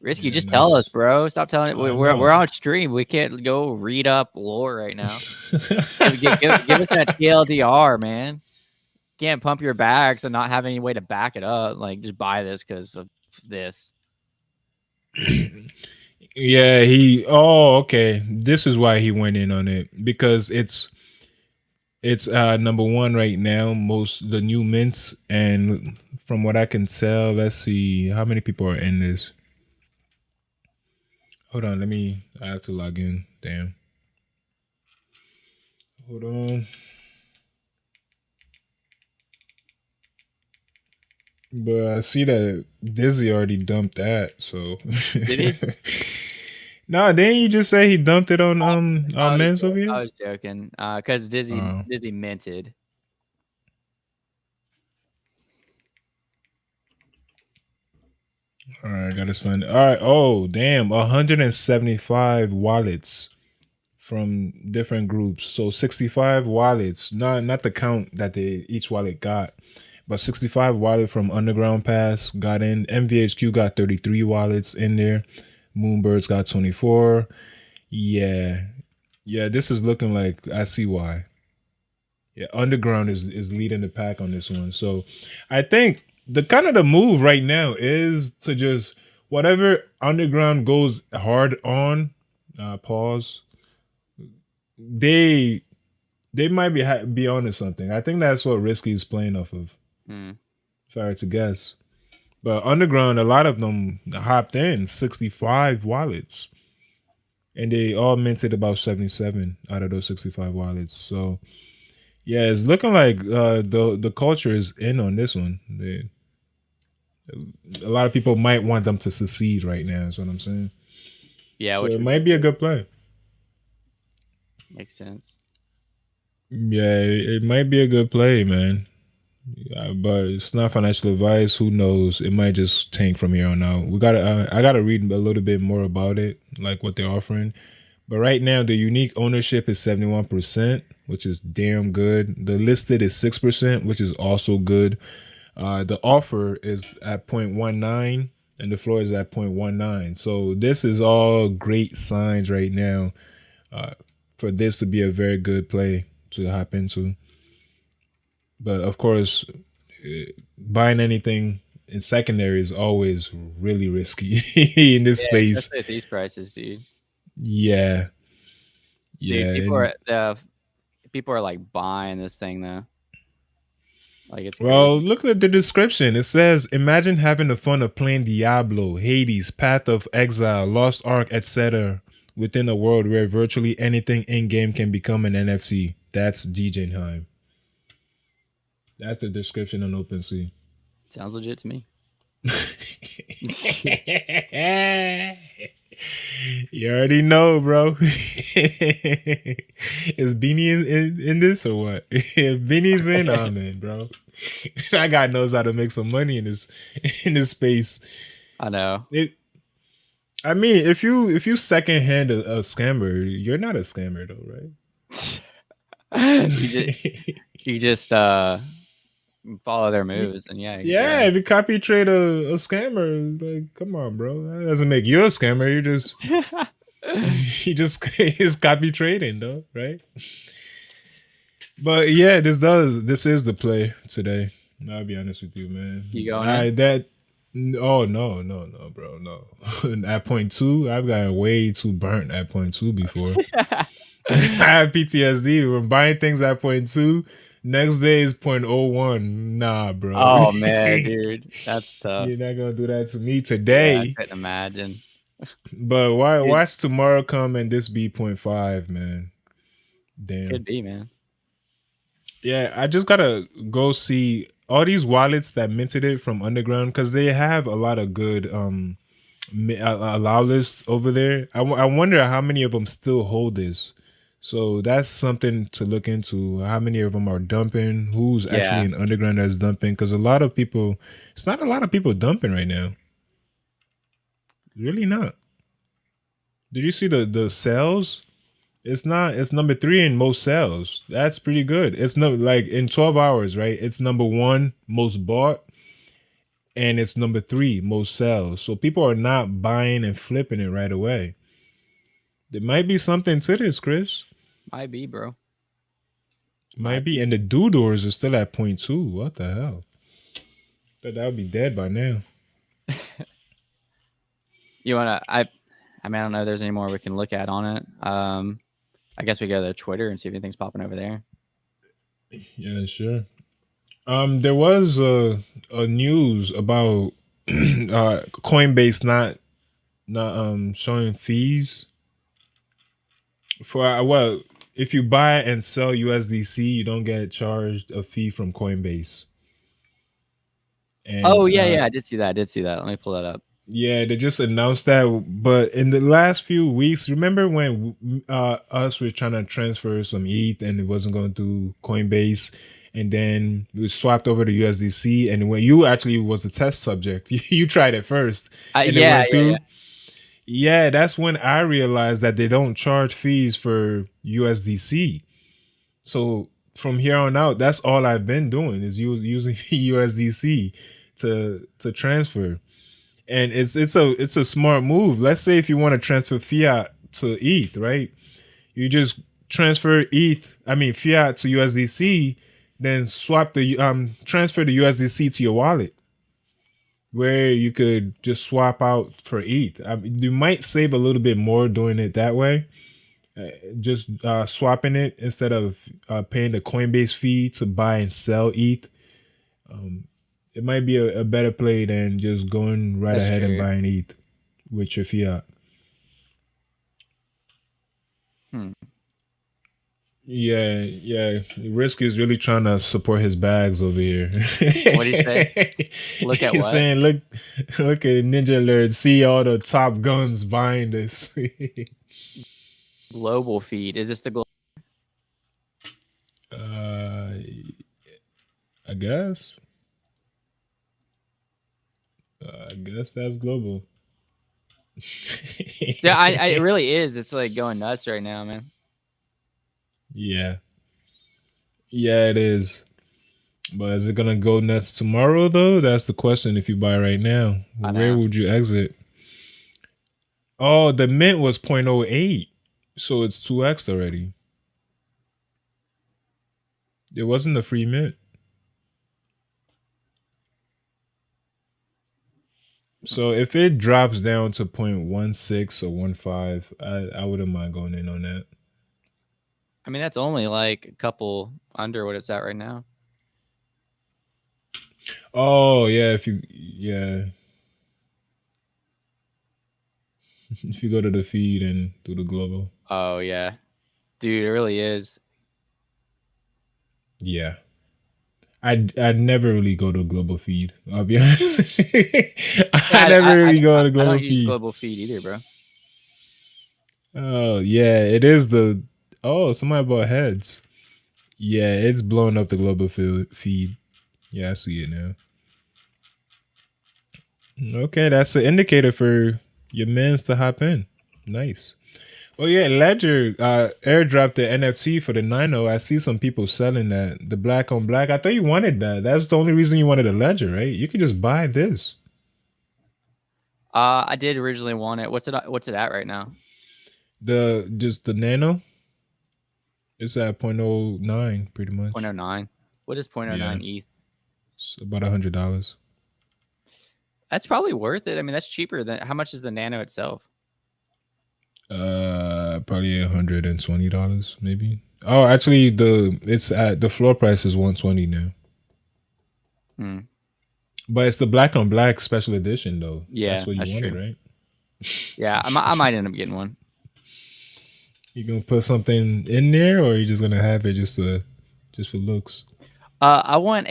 Risky, Yeah, just tell nice. us, bro. Stop telling. I We're know. on stream. We can't go read up lore right now. Give us that TLDR, man. Can't pump your bags and not have any way to back it up. Like, just buy this because of this. Yeah, he. Oh, okay. This is why he went in on it because it's number one right now. Most the new mints, and from what I can tell, let's see how many people are in this. Hold on, I have to log in. Damn. Hold on. But I see that Dizzy already dumped that. So Did he? no, didn't you just say he dumped it on our men's over I here? was joking. Because Dizzy Oh. minted. All right, got to send. All right. Oh, damn. 175 wallets from different groups. So 65 wallets. Not the count that they each wallet got, but 65 wallet from Underground Pass got in. MVHQ got 33 wallets in there. Moonbirds got 24. Yeah. Yeah, this is looking like I see why. Yeah, Underground is leading the pack on this one. So I think the kind of the move right now is to just whatever Underground goes hard on, pause. They might be onto something. I think that's what Risky is playing off of. If I were to guess. But Underground, a lot of them hopped in 65 wallets. And they all minted about 77 out of those 65 wallets. So yeah, it's looking like the culture is in on this one. A lot of people might want them to succeed right now. Is what I'm saying. Yeah, So which it might be a good play. makes sense. Yeah, it might be a good play, man. But it's not financial advice. Who knows? It might just tank from here on out. I gotta read a little bit more about it, like what they're offering. But right now, the unique ownership is 71%, which is damn good. The listed is 6%, which is also good. The offer is at 0.19 and the floor is at 0.19. So this is all great signs right now for this to be a very good play to hop into. But of course, buying anything in secondary is always really risky in this Yeah, space. especially at these prices, dude. Yeah. Dude, Yeah. And people are like buying this thing though. Like it's Well, crazy. look at the description. It says, "Imagine having the fun of playing Diablo, Hades, Path of Exile, Lost Ark, etc. within a world where virtually anything in-game can become an NFC." That's DJheim. That's the description on OpenSea. Sounds legit to me. You already know, bro. Is Beanie in this or what? If Beanie's in, I'm in, bro. That guy knows how to make some money in this space. I know. I mean, if you secondhand a scammer, you're not a scammer though, right? you just follow their moves, and yeah, Yeah, if you copy trade a scammer, like, come on, bro. That doesn't make you a scammer. You just is copy trading though, right? But yeah, this is the play today. I'll be honest with you, man. You going Oh no, bro, no. At point two, I've gotten way too burnt at point two before. I have PTSD from buying things at point two. Next day is 0.01. Nah, bro. Oh man, dude, that's tough. You're not gonna do that to me Yeah, I today. couldn't imagine. But Dude, watch tomorrow come and this be 0.5, man. Damn. could be, man. Yeah, I just gotta go see all these wallets that minted it from Underground because they have a lot of good allow lists over there. I wonder how many of them still hold this. So that's something to look into. How many of them are dumping? Who's actually in Underground that's dumping? Because a lot of people, it's not a lot of people dumping right now. Really not. Did you see the sales? It's not. It's number 3 in most sales. That's pretty good. It's no like in 12 hours, right? It's number 1 most bought, and it's number 3 most sales. So people are not buying and flipping it right away. There might be something to this, Chris. Might be, bro. Might be. And the doors are still at 0.2. What the hell? Thought that would be dead by now. You wanna? I mean, I don't know if there's any more we can look at on it. I guess we go to Twitter and see if anything's popping over there. Yeah, sure. There was a news about Coinbase not showing fees for well, if you buy and sell USDC, you don't get charged a fee from Coinbase. And, yeah, I did see that. Let me pull that up. Yeah, they just announced that, but in the last few weeks, remember when us were trying to transfer some ETH and it wasn't going through Coinbase, and then we swapped over to USDC, and when you actually was the test subject, you tried it first, and it went through. Yeah, that's when I realized that they don't charge fees for USDC. So from here on out, that's all I've been doing is using USDC to transfer. And it's a smart move. Let's say if you want to transfer fiat to ETH, right? You just transfer fiat to USDC, then swap the transfer the USDC to your wallet, where you could just swap out for ETH. You might save a little bit more doing it that way, just swapping it instead of paying the Coinbase fee to buy and sell ETH. It might be a better play than just going right ahead and buying ETH with your fiat. Yeah. Risk is really trying to support his bags over here. What do you say? Look at He's what? saying, look at Ninjalerts. See all the top guns buying this. Global feed. Is this the global? I guess. I guess that's global. Yeah, it really is. It's like going nuts right now, man. Yeah, it is. But is it gonna go nuts tomorrow though? That's the question. If you buy right now, where would you exit? Oh, the mint was 0.08, so it's 2x already. It wasn't a free mint. So if it drops down to 0.16 or 1.5, I wouldn't mind going in on that. I mean, that's only like a couple under what it's at right now. Oh yeah, if you go to the feed and do the global. Oh yeah, dude, it really is. Yeah. I'd never really go to global feed. I'll be honest. I Yeah, never really go to I global don't use feed. global feed either, bro. Oh yeah, it is the somebody bought heads. Yeah, it's blowing up the global feed. Yeah, I see it now. Okay, that's an indicator for your mans to hop in. Nice. Oh yeah, Ledger airdropped the NFC for the 9.0. I see some people selling that. The black on black. I thought you wanted that. That's the only reason you wanted a Ledger, right? You could just buy this. I did originally want it. What's it at right now? The Nano. It's at point oh 0.09 pretty Point much. oh nine. What is point oh Yeah. nine ETH? It's about $100. That's probably worth it. I mean, that's cheaper than how much is the Nano itself? Probably $120 maybe. Oh, actually, the floor price is 120 now. Hmm. But it's the black on black special edition though. Yeah, That's what you that's wanted, true. right? Yeah, I might end up getting one. You gonna put something in there, or you just gonna have it just for looks? I want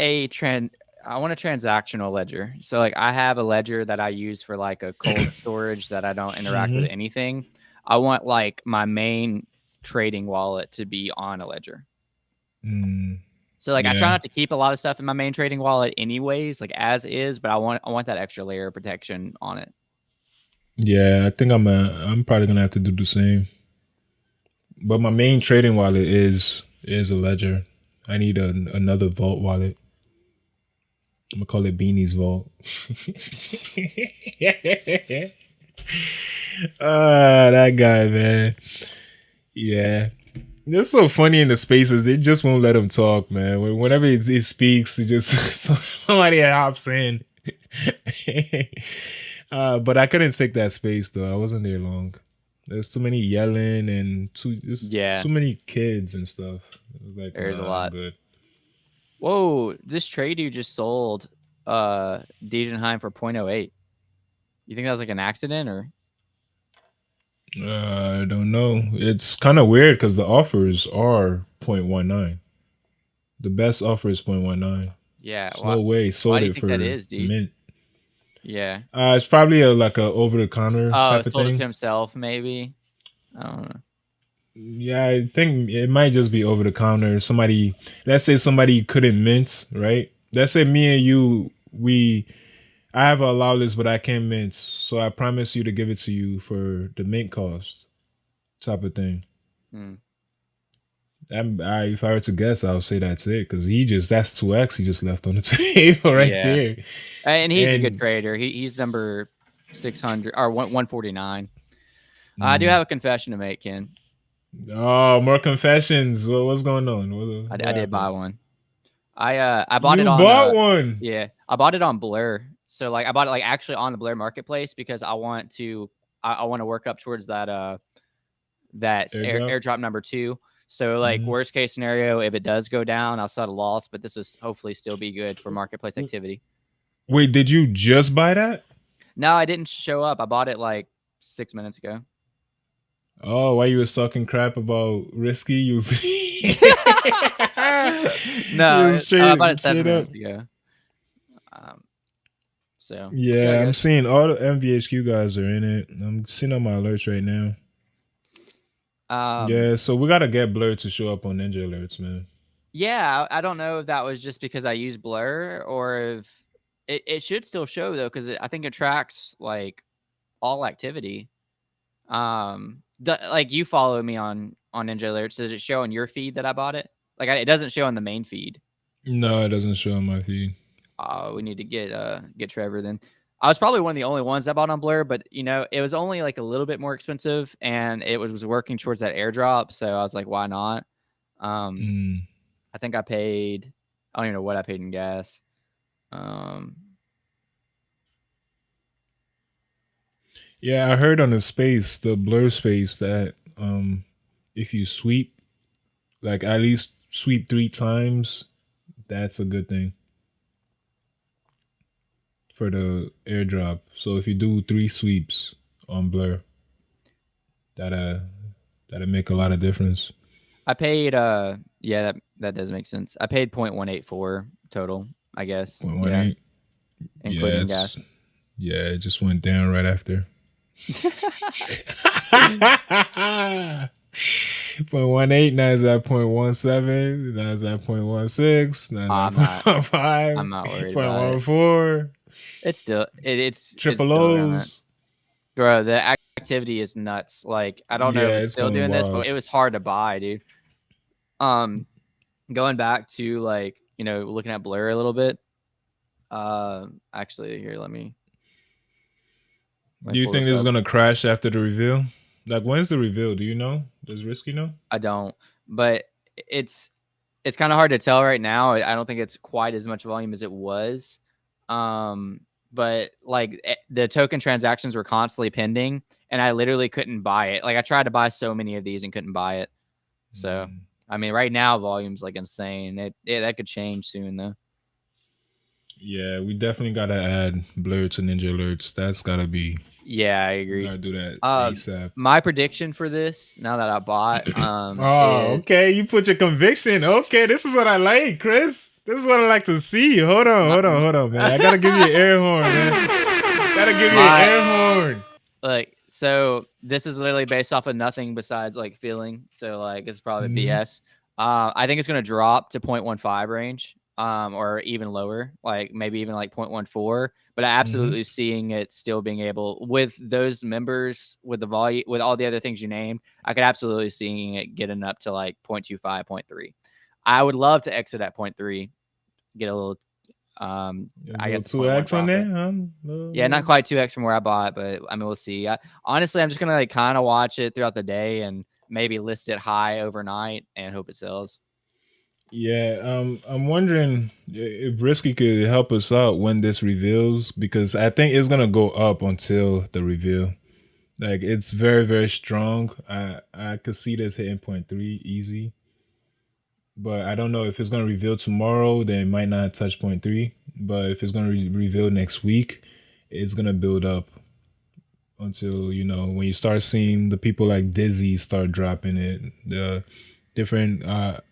I want a transactional ledger. So like I have a ledger that I use for like a cold storage that I don't interact with Mm-hmm. anything. I want like my main trading wallet to be on a ledger. Mm, So like I try yeah, not to keep a lot of stuff in my main trading wallet anyways, like as is, but I want that extra layer of protection on it. yeah. I think I'm probably gonna have to do the same. But my main trading wallet is a ledger. I need another vault wallet. I'm gonna call it Beanie's Vault. That guy, man. Yeah. It's so funny in the spaces. They just won't let him talk, man. Whenever he speaks, he just somebody hops in. But I couldn't take that space though. I wasn't there long. There's too many yelling and just Yeah, too many kids and stuff. It was like, there's a nah, I'm lot. good. Whoa, this trade you just sold Degenheim for 0.08. You think that was like an accident or? I don't know. It's kind of weird because the offers are 0.19. The best offer is 0.19. Yeah, There's no way he why sold do you it think that for is, dude? mint. Yeah. It's probably like a over the counter Oh, type of sold it to thing. himself, maybe. I don't know. Yeah, I think it might just be over the counter. Somebody, let's say somebody couldn't mint, right? Let's say me and you, I have a allow list, but I can't mint. So I promise you to give it to you for the mint cost type of thing. Hmm. If I were to guess, I would say that's it because that's 2x he just left on the table right Yeah, there. and he's a good And trader. He's number 600 or 149. I do mm, have a confession to make, Ken. oh, more confessions. What's going on? I What did buy happened? one. I bought it You on bought one yeah, I bought it on Blur. So like I bought it like actually on the Blur marketplace because I want to work up towards that airdrop. airdrop number 2. So like Mhm. worst case scenario, if it does go down, I'll set a loss, but this was hopefully still be good for marketplace activity. Wait, did you just buy that? No, I didn't show up. I bought it like 6 minutes ago. Oh, why you was talking crap about risky? You was, you No, was I bought it straight 7 up. minutes ago. Um, so we'll see how it Yeah, I'm goes. seeing all the MVHQ guys are in it. I'm seeing on my alerts right now. Um, Yeah, so we gotta get Blur to show up on Ninja Alerts, man. yeah, I don't know if that was just because I used Blur or if it should still show though, because I think it tracks like all activity. Like you follow me on Ninja Alerts. Does it show on your feed that I bought it? Like it doesn't show on the main feed. No, it doesn't show on my feed. We need to get Trevor then. I was probably one of the only ones that bought on Blur, but it was only like a little bit more expensive, and it was working towards that airdrop. So I was like, why not? Um, Mm. I think I paid. I don't even know what I paid in gas. Um, Yeah, I heard on the Blur space, that if you sweep, like at least sweep 3 times, that's a good thing. for the airdrop. So if you do 3 sweeps on Blur, that'll make a lot of difference. I paid yeah, that does make sense. I paid 0.184 total, I guess. 0.18. Including gas. Yeah, it just went down right after. 0.18, now is at 0.17, now is at 0.16, now is at 0.15. I'm not worried about it. 0.14. It's still it's triple it's still around that. O's. Bro, the activity is nuts. Like, I don't know if it's still doing wild. this, but it was hard to buy, dude. Going back to, like, you know, looking at Blur a little bit. Actually, here, let me do you think this is gonna crash after the reveal? Like, when's the reveal? Do you know? Does Risky know? I don't, but it's kind of hard to tell right now. I don't think it's quite as much volume as it was. But like the token transactions were constantly pending, and I literally couldn't buy it. Like, I tried to buy so many of these and couldn't buy it. So I mean, right now volume's like insane. That could change soon though. Yeah, we definitely gotta add Blur to Ninjalerts. That's gotta be. Yeah, I agree. Gotta do that ASAP. My prediction for this, now that I bought, okay, you put your conviction. Okay, this is what I like, Chris. This is what I like to see. Hold on, man. I gotta give you an air horn, man. Gotta give you an air horn. Like, so this is literally based off of nothing besides like feeling. So like, it's probably BS. I think it's gonna drop to 0.15 range. Or even lower, like maybe even like 0.14. But I absolutely seeing it still being able, with those members, with the volume, with all the other things you named, I could absolutely seeing it getting up to like 0.25, 0.3. I would love to exit at 0.3, get a little, I guess 2x on there. Yeah, not quite 2x from where I bought, but I mean, we'll see. Honestly, I'm just gonna like kind of watch it throughout the day and maybe list it high overnight and hope it sells. Yeah, I'm wondering if Risky could help us out when this reveals, because I think it's gonna go up until the reveal. Like, it's very, very strong. I could see this hitting 0.3 easy, but I don't know if it's gonna reveal tomorrow. Then it might not touch 0.3, but if it's gonna reveal next week, it's gonna build up until, you know, when you start seeing the people like Dizzy start dropping it, the different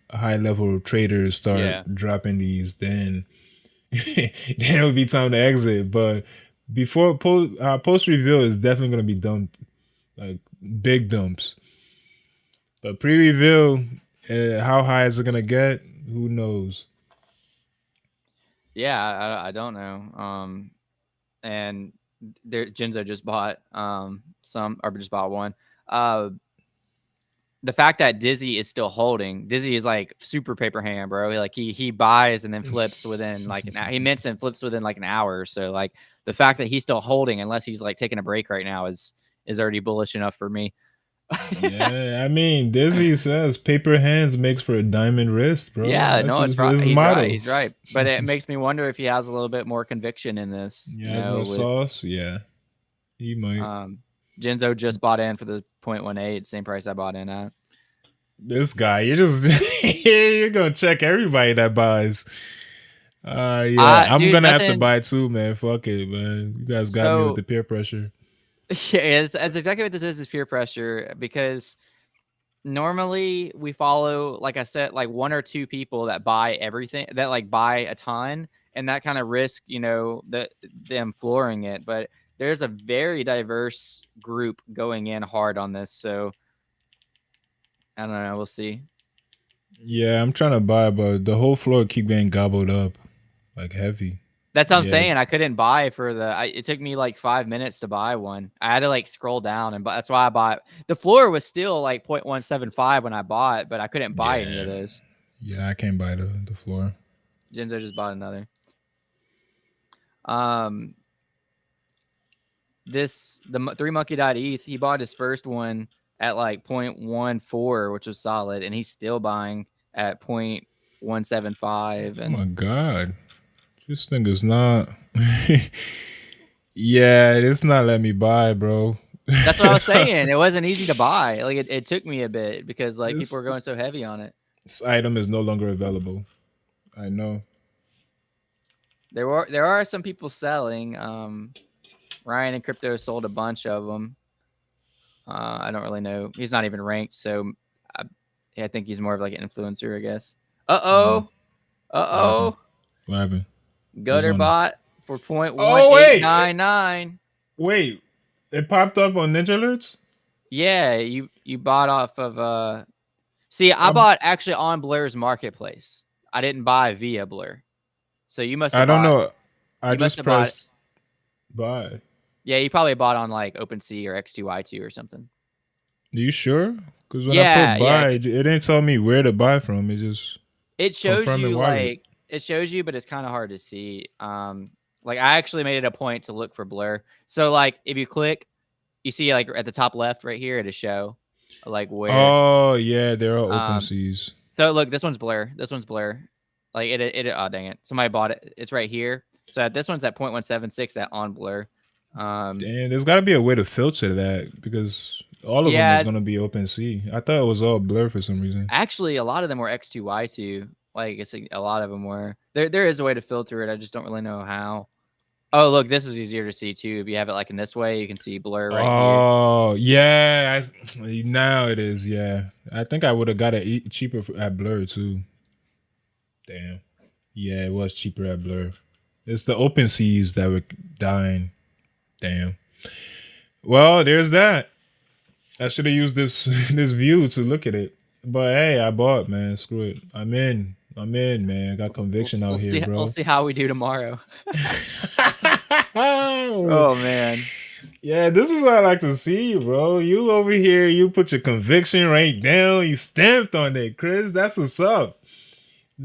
high level traders start dropping these, then it would be time to exit. But before post reveal is definitely going to be dumped, like big dumps. But pre reveal, how high is it going to get? Who knows? Yeah, I don't know. And Genzo just bought just bought one. The fact that Dizzy is still holding, Dizzy is like super paper hand, bro. He buys and then flips within like an hour. He mints and flips within like an hour. So like the fact that he's still holding, unless he's like taking a break right now, is already bullish enough for me. Yeah, I mean, Dizzy says paper hands makes for a diamond wrist, bro. Yeah, no, it's right. He's right. But it makes me wonder if he has a little bit more conviction in this. Yeah, has more sauce. Yeah, he might. Genzo just bought in for the 0.18, same price I bought in at. This guy, you're gonna check everybody that buys. I'm gonna have to buy too, man. Fuck it, man. You guys got me with the peer pressure. Yeah, it's exactly what this is peer pressure, because normally we follow, like I said, like one or two people that buy everything, that like buy a ton, and that kind of risk, you know, them flooring it. But there's a very diverse group going in hard on this, so I don't know. We'll see. Yeah, I'm trying to buy, but the whole floor keep getting gobbled up, like heavy. That's what I'm saying. I couldn't buy for it took me like 5 minutes to buy one. I had to like scroll down, and that's why I bought. The floor was still like 0.175 when I bought, but I couldn't buy any of those. Yeah, I can't buy the floor. Genzo just bought another. The 3 monkey.eth, he bought his first one at like 0.14, which was solid, and he's still buying at 0.175. And oh my god, this thing is not. Yeah, it's not letting me buy, bro. That's what I was saying. It wasn't easy to buy. Like it took me a bit because like people were going so heavy on it. This item is no longer available. I know. There are some people selling. Ryan and Crypto sold a bunch of them. I don't really know. He's not even ranked, so I think he's more of like an influencer, I guess. Uh-oh. Uh-oh. What happened? Gutterbot for Oh, wait. 0.1899. Wait, it popped up on Ninjalerts? Yeah, you bought off of See, I bought actually on Blur's marketplace. I didn't buy via Blur. So you must have I don't bought know. I you must just have bought pressed buy. Yeah, you probably bought on like OpenSea or X2Y2 or something. Are you sure? Because when I Yeah, put buy, yeah. it didn't tell me where to buy from. It just It shows confirming you wallet. like it shows you, but it's kind of hard to see. Like I actually made it a point to look for Blur. So like if you click, you see like at the top left right here it'll show like where Oh yeah, there are open um seas. so look, this one's Blur. This one's Blur. Like it oh dang it. Somebody bought it. It's right here. So this one's at 0.176 at on Blur. Damn, there's got to be a way to filter that because all of them Yeah, is gonna be open sea. I thought it was all blur for some reason. actually a lot of them were X2Y2. Like it's a lot of them were. There is a way to filter it. I just don't really know how. Oh, look, this is easier to see too. If you have it like in this way, you can see Blur right here. Oh yeah, now it is. Yeah, I think I would have got it cheaper at Blur too. Damn. Yeah, it was cheaper at Blur. It's the open seas that were dying. Damn. Well, there's that. I should have used this this view to look at it. But hey, I bought, man. Screw it. I'm in, man. I got conviction out here, bro. We'll see how we do tomorrow. Oh man. Yeah, this is what I like to see you, bro. You over here, you put your conviction right down. You stamped on it, Chris. That's what's up.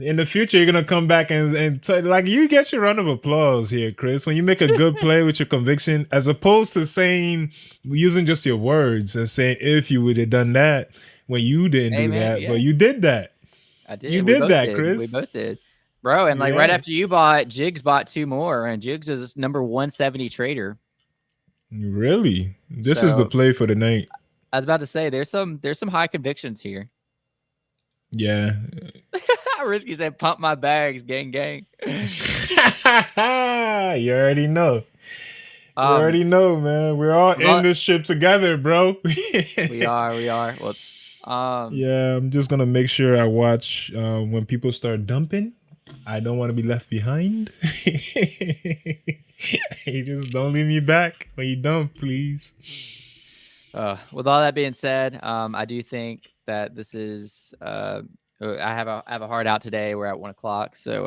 In the future, you're gonna come back and like you get your round of applause here, Chris, when you make a good play with your conviction, as opposed to saying using just your words and saying if you would have done that when you didn't do that, yeah. but you did that. I did. You did that, Chris. We both did, bro. And like right Yeah. after you bought, Jigs bought 2 more, and Jigs is number 170 trader. Really? This is the play for the night. I was about to say there's some high convictions here. Yeah. Risky said, "Pump my bags, gang, gang." You already know. You already know, man. We're all in this ship together, bro. We are. Whoops. Yeah, I'm just gonna make sure I watch when people start dumping. I don't want to be left behind. You just don't leave me back when you dump, please. With all that being said, I do think that this is I have a hard out today. We're at 1 o'clock, so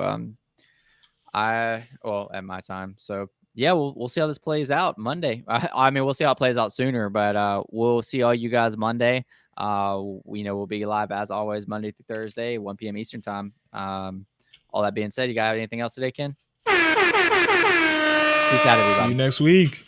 at my time. So yeah, we'll see how this plays out Monday. I mean, we'll see how it plays out sooner, but we'll see all you guys Monday. We'll be live as always Monday through Thursday, 1 p.m. Eastern time. All that being said, you guys have anything else today, Ken? Peace out, everybody. See you next week.